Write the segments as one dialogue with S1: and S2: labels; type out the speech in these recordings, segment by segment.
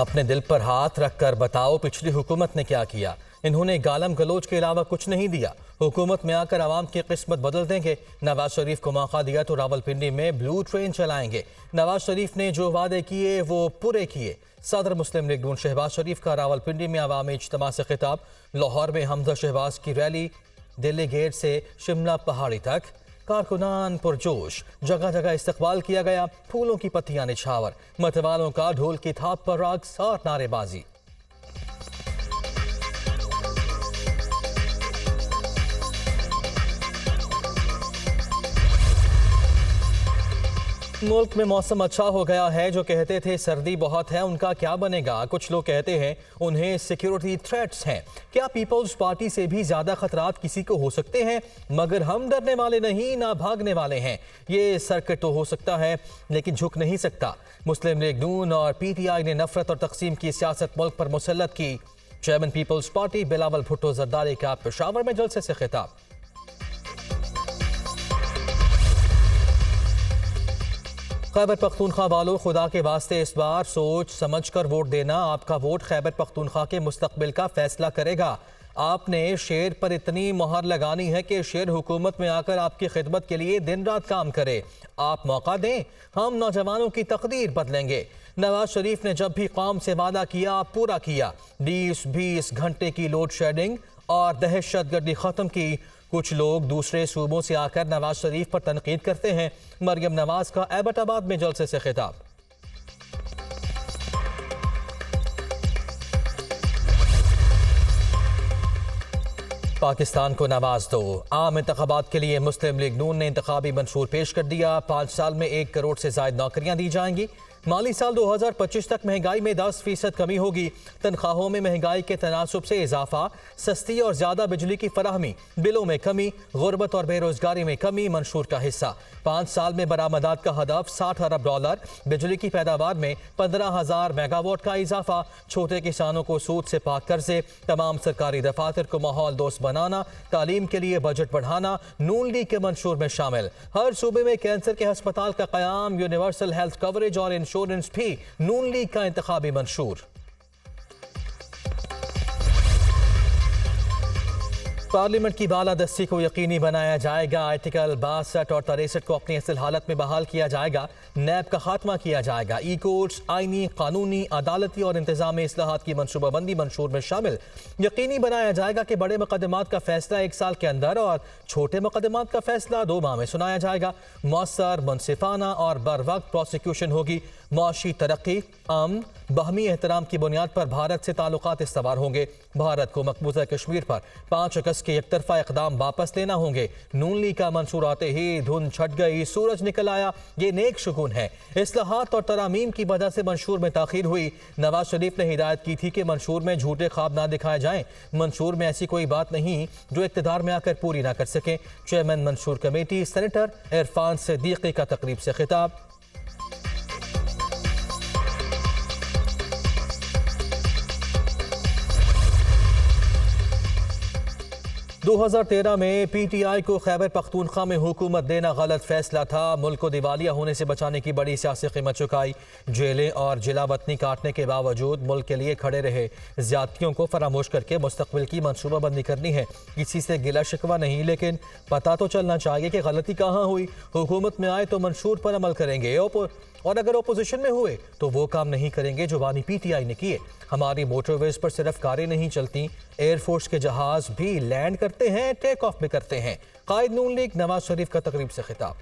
S1: अपने दिल पर हाथ रखकर बताओ पिछली हुकूमत ने क्या किया। इन्होंने गालम गलोच के अलावा कुछ नहीं दिया। हुकूमत में आकर आवाम की किस्मत बदल देंगे। नवाज शरीफ को मौका दिया तो रावलपिंडी में ब्लू ट्रेन चलाएंगे। नवाज शरीफ ने जो वादे किए वो पूरे किए। सदर मुस्लिम लीग नून शहबाज शरीफ का रावलपिंडी में अवामी इज्तिमा से खिताब। लाहौर में हमजा शहबाज की रैली। दिल्ली गेट से शिमला पहाड़ी तक कारकुनान पुरजोश। जगह जगह इस्तकबाल किया गया। फूलों की पत्तियां निछावर। मतवालों का ढोल की थाप पर रक्स और नारेबाजी। मुल्क में मौसम अच्छा हो गया है। जो कहते थे सर्दी बहुत है उनका क्या बनेगा। कुछ लोग कहते हैं उन्हें सिक्योरिटी थ्रेट्स हैं। क्या पीपल्स पार्टी से भी ज्यादा खतरात किसी को हो सकते हैं? मगर हम डरने वाले नहीं ना भागने वाले हैं। ये सर्किट तो हो सकता है लेकिन झुक नहीं सकता। मुस्लिम लीग नून और PTI ने नफरत और तकसीम की सियासत मुल्क पर मुसल्लत की। Chairman Peoples Party Bilawal Bhutto Zardari का पेशावर में जलसे से खिताब। खैबर पख्तूनख्वा वालों, खुदा के वास्ते इस बार सोच समझ कर वोट देना। आपका वोट खैबर पख्तूनख्वा के मुस्तकबिल का फैसला करेगा। आपने शेर पर इतनी मोहर लगानी है कि शेर हुकूमत में आकर आपकी खिदमत के लिए दिन रात काम करे। आप मौका दें, हम नौजवानों की तकदीर बदलेंगे। नवाज शरीफ ने जब भी कौम से वादा किया पूरा किया। 20-20 घंटे की लोड शेडिंग और दहशतगर्दी खत्म की। कुछ लोग दूसरे सूबों से आकर नवाज शरीफ पर तनकीद करते हैं। मरियम नवाज का एबटाबाद में जलसे से खिताब। पाकिस्तान को नवाज दो। आम इंतखाबात के लिए मुस्लिम लीग नून ने इंतखाबी मंशूर पेश कर दिया। 5 साल में 1 करोड़ से ज्यादा नौकरियां दी जाएंगी। माली साल 2025 तक महंगाई में 10% कमी होगी। तनख्वाहों में महंगाई के तनासुब से इजाफा। सस्ती और ज्यादा बिजली की फराहमी। बिलों में कमी। गुर्बत और बेरोजगारी में कमी मंशूर का हिस्सा। 5 साल में बरामदात का हदफ $60 अरब। बिजली की पैदावार में 15,000 मेगावाट का इजाफा। छोटे किसानों को सूद से पाक कर्जे। तमाम सरकारी दफातर को माहौल दोस्त बनाना। तालीम के लिए बजट बढ़ाना नून लीग के मंशूर में शामिल। हर सूबे में कैंसर के अस्पताल का कयाम। यूनिवर्सल हेल्थ कवरेज और इंश्योरेंस भी नून लीग का इंतखाबी मंशूर। पार्लियामेंट की बालादस्ती को यकीनी बनाया जाएगा। आर्टिकल 62 और 63 को अपनी असल हालत में बहाल किया जाएगा। नैब का खात्मा किया जाएगा। ई कोर्ट्स आईनी, कानूनी, अदालती और इंतजामी इस्लाहात की मनसूबाबंदी मंशूर में शामिल। यकीनी बनाया जाएगा कि बड़े मुकदमात का फैसला 1 साल के अंदर और छोटे मुकदमात का फैसला 2 माह में सुनाया जाएगा। मौसर, मुनसिफाना और बर वक्त प्रोसिक्यूशन होगी। मुआशी तरक्की, अमन, बाहमी एहतराम की बुनियाद पर भारत से ताल्लुकात इस्तवार होंगे। भारत को मकबूजा कश्मीर पर 5 अगस्त के एकतरफा इकदाम वापस लेना होंगे। नून लीग का मंशूर आते ही धुंध छट गई, सूरज निकल आया। ये नेक शुगुन है। इस्लाहात और तरामीम की वजह से मंशूर में ताखीर हुई। नवाज शरीफ ने हिदायत की थी कि मंशूर में झूठे ख्वाब ना दिखाए जाएं। मंशूर में ऐसी कोई बात नहीं जो इक़्तिदार में आकर पूरी ना कर सके। Chairman Mansoor committee senator Irfan Siddiqui का तकरीब से खिताब। 2013 में PTI को खैबर पख्तूनख्वा में हुकूमत देना गलत फैसला था। मुल्क को दिवालिया होने से बचाने की बड़ी सियासी कीमत चुकाई। जेलें और जिला वतनी काटने के बावजूद मुल्क के लिए खड़े रहे। ज्यादतियों को फरामोश करके मुस्तकबिल की मनसूबाबंदी करनी है। किसी से गिला शिकवा नहीं, लेकिन पता तो चलना चाहिए कि गलती कहाँ हुई। हुकूमत में आए तो मंशूर पर अमल करेंगे और अगर ओपोजिशन में हुए तो वो काम नहीं करेंगे जो बानी PTI ने किए। हमारी मोटरवेज पर सिर्फ कारें नहीं चलती, एयरफोर्स के जहाज भी लैंड करते हैं, टेक ऑफ भी करते हैं। कायद नून लीग नवाज शरीफ का तकरीब से खिताब।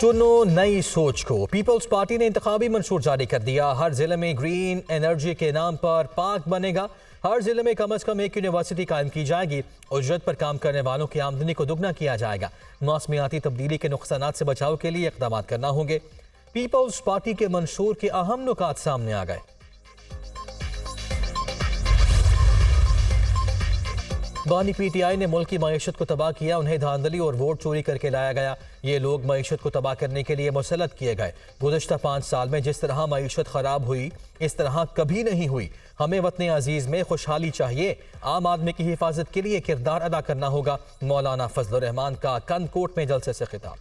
S1: चुनो नई सोच को। पीपल्स पार्टी ने इंतखाबी मंशूर जारी कर दिया। हर जिले में ग्रीन एनर्जी के नाम पर पार्क बनेगा। हर जिले में कम से कम 1 यूनिवर्सिटी कायम की जाएगी। उजरत पर काम करने वालों की आमदनी को दुगना किया जाएगा। मौसमियाती तब्दीली के नुकसानात से बचाव के लिए इक़दाम करना होंगे। पीपल्स पार्टी के मंशूर के अहम नुकात सामने आ गए। बानी पीटीआई ने मुल्क की मईशत को तबाह किया, उन्हें धांधली और वोट चोरी करके लाया गया। ये लोग मईशत को तबाह करने के लिए मुसल्लत किए गए। गुज़श्ता 5 साल में जिस तरह मईशत खराब हुई, इस तरह कभी नहीं हुई। हमें वतन अजीज में खुशहाली चाहिए। आम आदमी की हिफाजत के लिए किरदार अदा करना होगा। मौलाना फजल रहमान का कनकोट में जलसे से खिताब।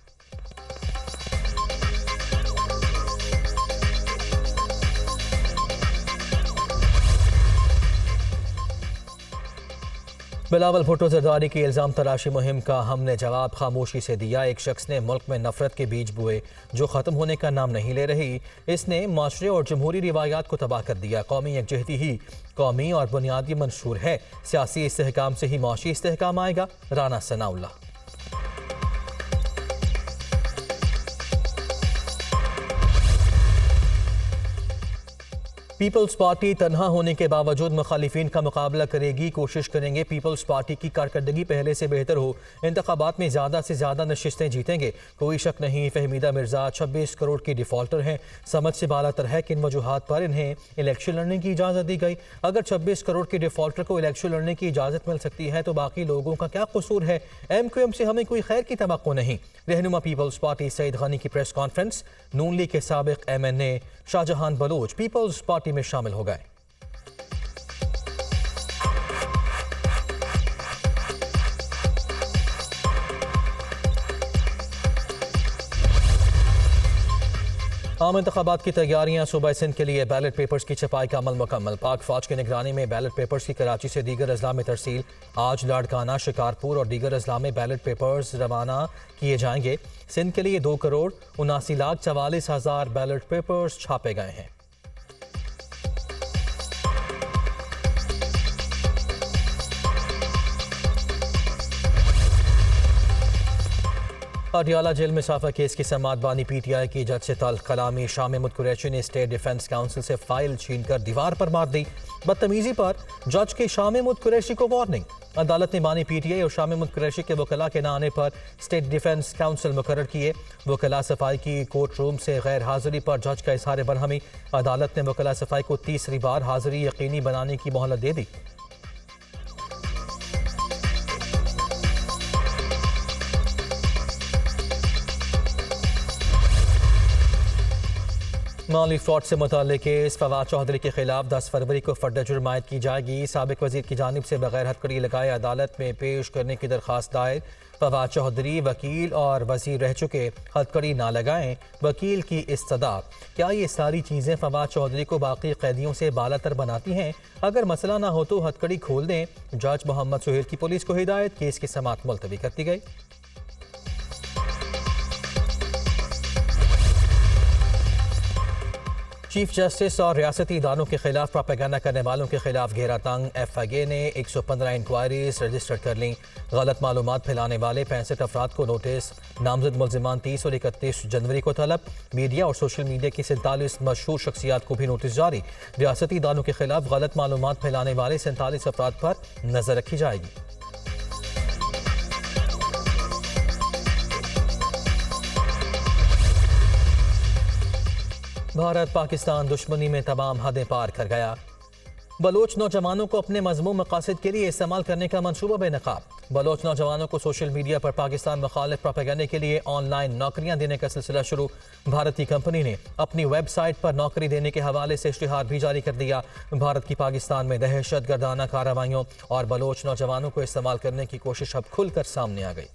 S1: बिलावल भुट्टो जरदारी की इल्ज़ाम तलाशी मुहिम का हमने जवाब खामोशी से दिया। एक शख्स ने मुल्क में नफरत के बीज बोए जो ख़त्म होने का नाम नहीं ले रही। इसने माशरे और जमहूरी रिवायात को तबाह कर दिया। कौमी यकजहती ही कौमी और बुनियादी मंशूर है। सियासी इस्तेहकाम से ही माशी इस्तेहकाम आएगा। राना सनाउल्लाह। पीपल्स पार्टी तन्हा होने के बावजूद मुखालिफिन का मुकाबला करेगी। कोशिश करेंगे पीपल्स पार्टी की कारकर्दगी पहले से बेहतर हो। इंतखाबात में ज़्यादा से ज़्यादा नशिस्तें जीतेंगे। कोई शक नहीं, फहमीदा मिर्ज़ा 26 करोड़ की डिफ़ॉल्टर हैं। समझ से बालातर है कि इन वजूहात पर इन्हें इलेक्शन लड़ने की इजाज़त दी गई। अगर 26 करोड़ की डिफ़ॉल्टर को इलेक्शन लड़ने की इजाज़त मिल सकती है तो बाकी लोगों का क्या कसूर है। MQM से हमें कोई खैर की तवक्को नहीं। रहनुमा पीपल्स पार्टी सईद गनी की प्रेस कॉन्फ्रेंस। नून लीग के साबिक MNA Shahjahan Baloch Peoples Party में शामिल हो गए। आम इंतखाबात की तैयारियां। सूबा सिंध के लिए बैलेट पेपर्स की छपाई का अमल मुकम्मल। पाक फौज की निगरानी में बैलेट पेपर्स की कराची से दीगर अजला में तरसील। आज लाड़काना, शिकारपुर और दीगर अजला में बैलेट पेपर्स रवाना किए जाएंगे। सिंध के लिए 2,79,44,000 बैलेट पेपर्स छापे गए हैं। पटियाला जेल में साफा केस की समाअत। बानी पीटीआई की जज से तल्ख कलामी। शाह महमूद कुरैशी ने स्टेट डिफेंस काउंसिल से फाइल छीनकर दीवार पर मार दी। बदतमीजी पर जज के शाह महमूद कुरैशी को वार्निंग। अदालत ने बानी पीटीआई और शाह महमूद कुरैशी के वकला के न आने पर स्टेट डिफेंस काउंसिल मुकर्रर किए। वकला सफाई की कोर्ट रूम से गैर हाजिरी पर जज का इजहार बरहमी। अदालत ने वकला सफाई को तीसरी बार हाजिरी यकीनी बनाने की मोहलत दे दी। माली फ्रॉड से मुताल्लिक केस। फवाद चौधरी के खिलाफ 10 फरवरी को फर्द जुर्म आयद की जाएगी। साबिक वजीर की जानिब से बगैर हथकड़ी लगाए अदालत में पेश करने की दरख्वास्त दायर। फवाद चौधरी वकील और वजीर रह चुके, हथकड़ी ना लगाएं। वकील की इस्तदा। क्या ये सारी चीज़ें फवाद चौधरी को बाकी कैदियों से बालातर बनाती हैं? अगर मसला ना हो तो हथकड़ी खोल दें। जज मोहम्मद सुहेल की पुलिस को हिदायत। केस की समाअत मुलतवी कर दी गई। चीफ जस्टिस और रियासती इदारों के खिलाफ प्रोपेगेंडा करने वालों के खिलाफ घेरा तंग। FIA ने 115 इंक्वायरीज रजिस्टर कर लीं। गलत मालूमात फैलाने वाले 65 अफराद को नोटिस। नामजद मुल्जिमान 30 और 31 जनवरी को तलब। मीडिया और सोशल मीडिया की 47 मशहूर शख्सियात को भी नोटिस जारी। रियासती इदारों के खिलाफ गलत मालूमात फैलाने वाले 47 अफराद पर नजर रखी जाएगी। भारत पाकिस्तान दुश्मनी में तमाम हदें पार कर गया। बलोच नौजवानों को अपने मजमूम मकासद के लिए इस्तेमाल करने का मनसूबा बेनकाब। बलोच नौजवानों को सोशल मीडिया पर पाकिस्तान मुखालिफ प्रोपेगेंडे के लिए ऑनलाइन नौकरियां देने का सिलसिला शुरू। भारतीय कंपनी ने अपनी वेबसाइट पर नौकरी देने के हवाले से इश्तिहार भी जारी कर दिया। भारत की पाकिस्तान में दहशत गर्दाना कार्रवाइयों और बलोच नौजवानों को इस्तेमाल करने की कोशिश अब खुलकर सामने आ गई।